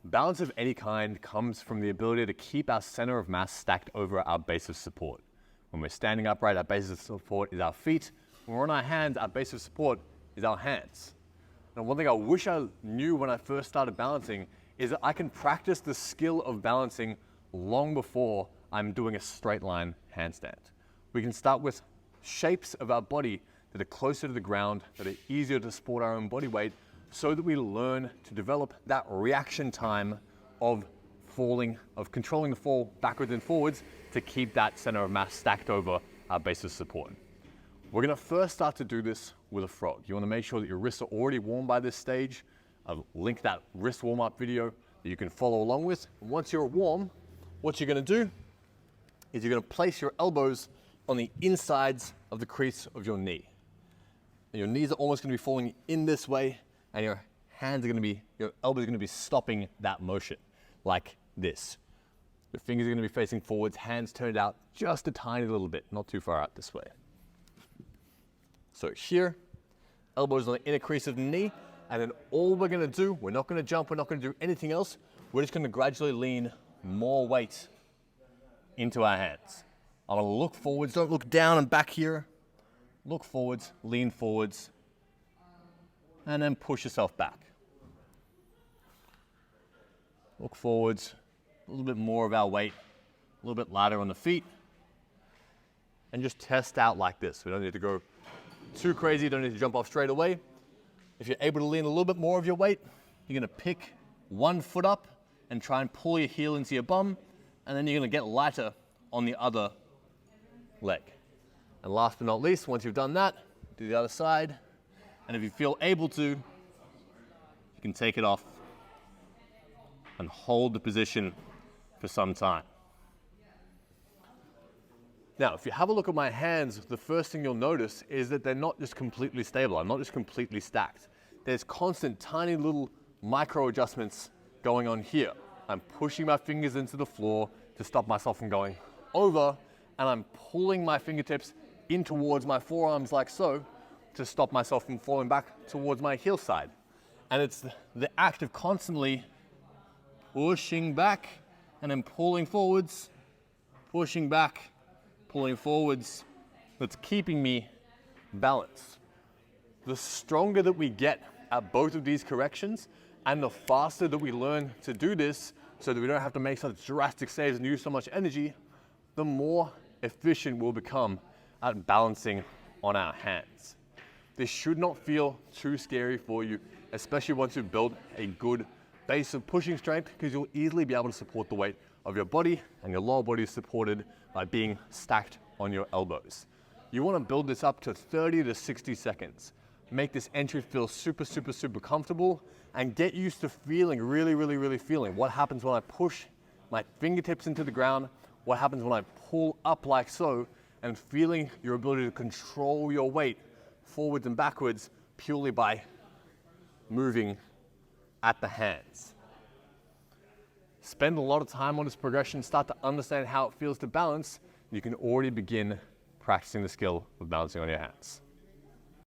Balance of any kind comes from the ability to keep our center of mass stacked over our base of support. When we're standing upright, our base of support is our feet. When we're on our hands, our base of support is our hands. And one thing I wish I knew when I first started balancing is that I can practice the skill of balancing long before I'm doing a straight line handstand. We can start with shapes of our body that are closer to the ground, that are easier to support our own body weight, so that we learn to develop that reaction time of falling, of controlling the fall backwards and forwards to keep that center of mass stacked over our base of support. We're gonna first start to do this with a frog. You wanna make sure that your wrists are already warm by this stage. I've linked that wrist warm-up video that you can follow along with. And once you're warm, what you're gonna do is you're gonna place your elbows on the insides of the crease of your knee. And your knees are almost gonna be falling in this way, and your hands are gonna be, your elbows are gonna be stopping that motion, like this. Your fingers are gonna be facing forwards, hands turned out just a tiny little bit, not too far out this way. So here, elbows on the inner crease of the knee, and then all we're gonna do, we're not gonna jump, we're not gonna do anything else, we're just gonna gradually lean more weight into our hands. I'm gonna look forwards, don't look down and back here. Look forwards, lean forwards, and then push yourself back. Look forwards, a little bit more of our weight, a little bit lighter on the feet, and just test out like this. We don't need to go too crazy, don't need to jump off straight away. If you're able to lean a little bit more of your weight, you're gonna pick one foot up and try and pull your heel into your bum, and then you're gonna get lighter on the other leg. And last but not least, once you've done that, do the other side. And if you feel able to, you can take it off and hold the position for some time. Now, if you have a look at my hands, the first thing you'll notice is that they're not just completely stable. I'm not just completely stacked. There's constant tiny little micro adjustments going on here. I'm pushing my fingers into the floor to stop myself from going over, and I'm pulling my fingertips in towards my forearms like so to stop myself from falling back towards my heel side. And it's the act of constantly pushing back and then pulling forwards, pushing back, pulling forwards, that's keeping me balanced. The stronger that we get at both of these corrections, and the faster that we learn to do this so that we don't have to make such drastic saves and use so much energy, the more efficient we'll become at balancing on our hands. This should not feel too scary for you, especially once you've built a good base of pushing strength, because you'll easily be able to support the weight of your body, and your lower body is supported by being stacked on your elbows. You want to build this up to 30 to 60 seconds. Make this entry feel super, super, super comfortable, and get used to feeling, really feeling what happens when I push my fingertips into the ground, what happens when I pull up like so, and feeling your ability to control your weight forwards and backwards purely by moving at the hands. Spend a lot of time on this progression, start to understand how it feels to balance, and you can already begin practicing the skill of balancing on your hands.